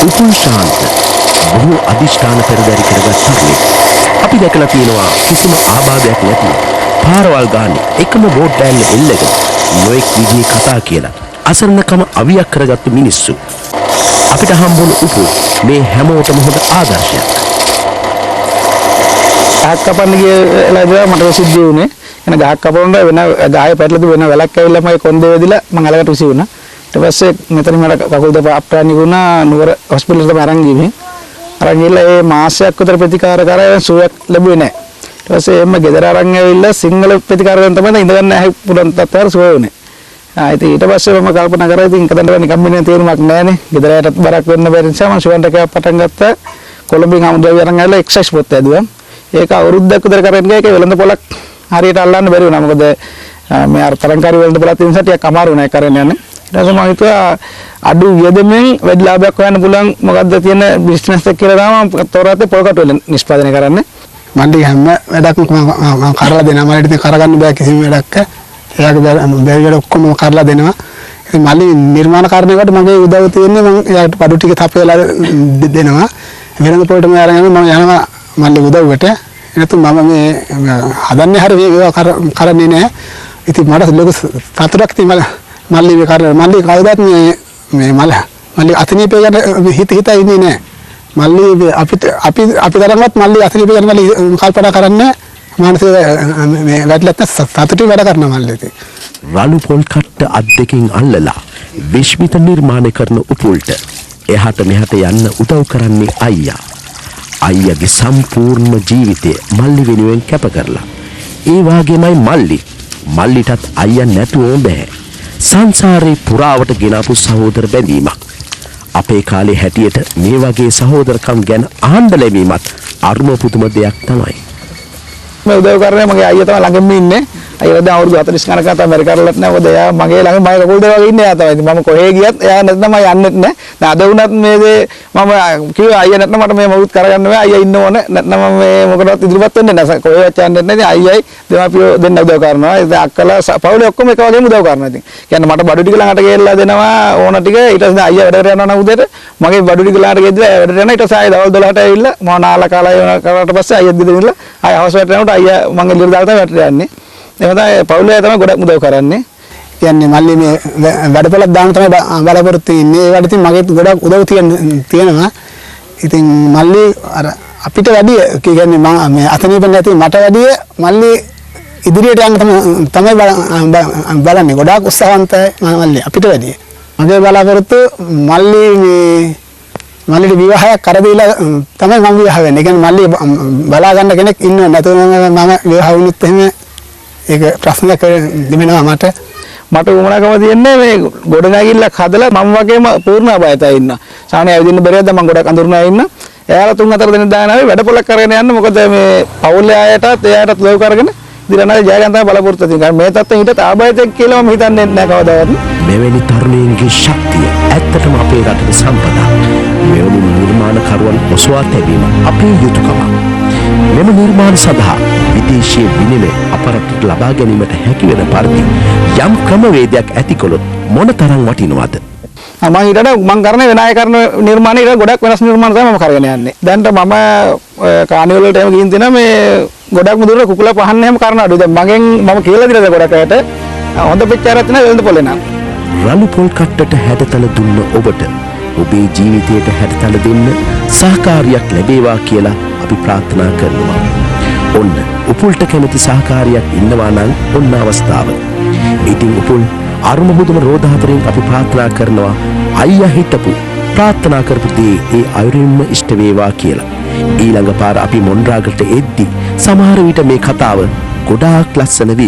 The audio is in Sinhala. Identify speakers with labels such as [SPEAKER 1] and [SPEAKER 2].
[SPEAKER 1] උපුල් ශාන්ත බොහෝ අධිෂ්ඨාන පෙරදරි කරගත් තරුණෙක්. අපි දැකලා තියෙනවා කිසිම ආබාධයක් නැතුව පාරවල් ගානේ එකම බෝඩ් බෑල්ල එල්ලගෙන නොඑක් විදිහේ කතා කියලා අසරණකම අවියක් කරගත්තු මිනිස්සු. අපිට හම්බුන උපුල් මේ හැමෝටම හොඳ ආදර්ශයක්.
[SPEAKER 2] ගහක් කපන්න ගියලා ඉඳලා මට සිද්ධ වුණේ එන ගහක් කපනකොට වෙන ගහේ පැටලතු වෙන වැලක් ඇවිල්ලා මගේ කොන්දේ වැදිලා මම අලකට විසි වුණා. ඊට පස්සේ මෙතන මට කකුල් දෙක අප්‍රාණි වුණා නුවර හොස්පිටල් එකට අරන් ගිහින් අරන් ගිහලා ඒ මාසයක් විතර ප්‍රතිකාර කරා සුවයක් ලැබුවේ නැහැ. ඊට පස්සේ එම්ම ගෙදර අරන් ඇවිල්ලා සිංහල ප්‍රතිකාර කරන් තමයි ඉඳගන්න ඇහි පුරන් තත්ත්වයට සුව වුණේ. ඉතින් ඊට පස්සේ මම කල්පනා කරා ඉතින් කතන්දර නිකම් මෙන්න තේරුමක් නැහැනේ. ගෙදරටත් බරක් වෙන්න බැරි නිසා මම ෂුවන් එකක් පටන් ගත්තා. කොළඹින් අමුද්‍රව්‍ය අරන් ඇවිල්ලා එක්සයිස් පොත් ඇදුවා. ඒක අවුරුද්දක් විතර කරගෙන ගියා. ඒක වෙළඳ පොලක් හරියට අල්ලන්න බැරි වුණා. මොකද මේ අර තරංකාරී වෙළඳ පොලක් තියෙන නිසා ටිකක් අමාරු වුණා ඒක කරගෙන යන්න. ඊට පස්සේ මම හිතුවා අඩු වියදමෙන් වැඩි ලාභයක් හොයන්න පුළුවන් මොකද්ද තියෙන බිස්නස් එක කියලා තමයි තොරතේ පොල් කටු වල නිෂ්පාදනය කරන්නේ.
[SPEAKER 3] මණ්ඩි හැම වැඩක්ම මම කරලා දෙනවා. මට ඉතින් කරගන්න බෑ කිසිම වැඩක්. එයාගේ බැරි වැඩ ඔක්කොම කරලා දෙනවා. ඉතින් මල්ලි නිර්මාණ කාර්යයකට මගේ උදව් තියෙන්නේ මම එයාට බඩු ටික තපේලා දෙනවා. වෙළඳ පොලට මම අරගෙන මම යනවා මල්ලි උදව්වට. එනතුම් මම මේ හදන්නේ හරිය මේවා කරන්නේ නැහැ. ඉතින් මට ලොකු සතුටක් තියෙනවා මල්ලි මේ කරලා. මල්ලි කවදාත් මේ මල්ලි අතනීපේ ගැන හිත ඉන්නේ නැහැ. මල්ලි අපි තරම්වත් මල්ලි අතනීපේ ගැන මල්ලි කල්පනා කරන්නේ මානසික මේ වැටලත් සතුටින් වැඩ කරන මල්ලි ඉතින්.
[SPEAKER 1] රළු පොල් කට්ට අත් දෙකෙන් අල්ලලා විශ්මිත නිර්මාණය කරන උපුල්ට එහාට මෙහාට යන්න උදව් කරන්නේ අයියා. අයියාගේ සම්පූර්ණ ජීවිතය මල්ලි වෙනුවෙන් කැප කරලා. ඒ වගේමයි මල්ලිටත් අයියා නැතුව බෑ. සංසාරේ පුරාවට ගෙනාපු සහෝදර බැඳීමක්. අපේ කාලේ හැටියට මේ වගේ සහෝදරකම් ගැන අහන්න ලැබීමත් අරුම පුදුම දෙයක් තමයි.
[SPEAKER 2] මම උදව් කරන්නේ මගේ අයියා තමයි ළඟින්ම ඉන්නේ. අයියා දැන් අවුරුදු 40 කනක තමයි ඇමරිකාවලත් නැහැ. මොකද එයා මගේ ළඟ මගේ කකුල් දෙක වගේ ඉන්නේ එයා තමයි. මම කොහේ ගියත් එයා නැත්නම් මම යන්නෙත් නැහැ. දැන් අද වුණත් මේ දේ මම කිව්වා අයියා නැත්නම් මට මේ මොකුත් කරගන්න බෑ. අයියා ඉන්න ඕනේ. නැත්නම් මම මේ මොකටවත් ඉදිරියපත් වෙන්නේ නැහැ. කොහේවත් යන්නෙත් නැහැ. අයියයි දෙමාපියෝ දෙන්න උදව් කරනවා. ඉතින් අක්කලා පවුලේ ඔක්කොම එක වගේම උදව් කරනවා ඉතින්. කියන්නේ මට බඩු ටික ළඟට ගෙල්ලා දෙනවා ඕන ටික. ඊට පස්සේ අයියා වැඩට යනවා නම් උදේට මගේ බඩු ටික ළඟට ගෙද්දලා වැඩට යනවා. ඊට පස්සේ ආයෙ දවල් 12ට ඇවිල්ලා මම නාලා කාලා කරාට පස්සේ අයියත් ගෙදර ඉඳලා ආයෙ හවස වැට යනකොට අයියා මම එළියට දාලා තමයි වැටට යන්නේ. එහෙම තමයි පවුලේ තමයි ගොඩක් උදව් කරන්නේ.
[SPEAKER 3] කියන්නේ මල්ලි මේ වැඩපොලක් දාන්න තමයි බලාපොරොත්තු වෙන්නේ. ඒ වැඩ ඉතින් මගේ ගොඩක් උදව් තියෙනවා. ඉතින් මල්ලි අර අපිට වැඩි කියන්නේ මම මේ අතනීප නැති මට වැඩි මල්ලි ඉදිරියට යන්න තමයි බලන්නේ. ගොඩාක් උත්සාහවන්තයි මල්ලි අපිට වැඩි. මගේ බලාපොරොත්තු මල්ලිට විවාහයක් කර දීලා තමයි මම විවාහ වෙන්නේ. ඒ කියන්නේ මල්ලි බලා ගන්න කෙනෙක් ඉන්නව නැතුව මම විවාහ වුණොත් එහෙම ඒක ප්‍රශ්නයක් දෙමෙනවා මට උමනාකම තියෙන්නේ මේ ගොඩනැගිල්ලක් හදලා මම වගේම පූර්ණ අභායතයි ඉන්න. සාමාන්‍ය ඇවිදින්න බැරියද මම ගොඩක් අඳුරනවා ඉන්න. එයාලා 3-4 දෙනෙක් දාගෙන ආවේ වැඩ පොලක් කරගෙන යන්න. මොකද මේ පවුලේ අයටත් එයාටත් ලොව කරගෙන දිරනාලේ ජය ගන්න තමයි බලාපොරොත්තු වෙන්නේ. මේ තත්ත්වෙන් හිටත් ආභායතයක් කියලා මම හිතන්නේ නැහැ කවදාවත්.
[SPEAKER 1] මෙවැනි තරුණයන්ගේ ශක්තිය ඇත්තටම අපේ රටේ සම්පතක්. මෙවැනි නිර්මාණකරුවන් ඔසවා තැබීම අපේ යුතුයකමක්. මෙම නිර්මාණ සඳහා විදේශීය විනිමය අපරටට ලබා ගැනීමට හැකි වෙන පරිදි යම් ක්‍රමවේදයක් ඇතිකොළොත් මොනතරම් වටිනවද?
[SPEAKER 2] මම ඊට මම කරන්නේ වෙන අය කරන නිර්මාණ ඊට ගොඩක් වෙනස් නිර්මාණ තමයි මම කරගෙන යන්නේ. දැන්ට මම කානිවල් වලට එහෙම ගිහින් දෙනවා මේ ගොඩක්ම දුර කුකුල පහන්න එහෙම කරන අඩුයි. දැන් මම කියලා දිනද ගොඩක් අයට හොඳ පිටචාරයක් තියෙනවා වෙළඳ පොලේ නම්.
[SPEAKER 1] රළු පොල් කට්ටට හැඩතල දුන්න ඔබට ඔබේ ජීවිතයට හැඩතල දෙන්න සහකාරියක් ලැබේවා කියලා අපි ප්‍රාර්ථනා කරනවා. ඔන්න උපුල්ට කැමති සහකාරියක් ඉන්නවා නම් ඔන්න අවස්ථාව. ඉතින් උපුල් අරුම බුදුම රෝධාතරෙන් අපි ප්‍රාර්ථනා කරනවා අයියා හිටපු ප්‍රාර්ථනා කරපු දේ ඒ අයුරින්ම ඉෂ්ට වේවා කියලා. ඊළඟ පාර අපි මොන්රාගලට එද්දි සමහර විට මේ කතාව ගොඩාක් ලස්සන වේ.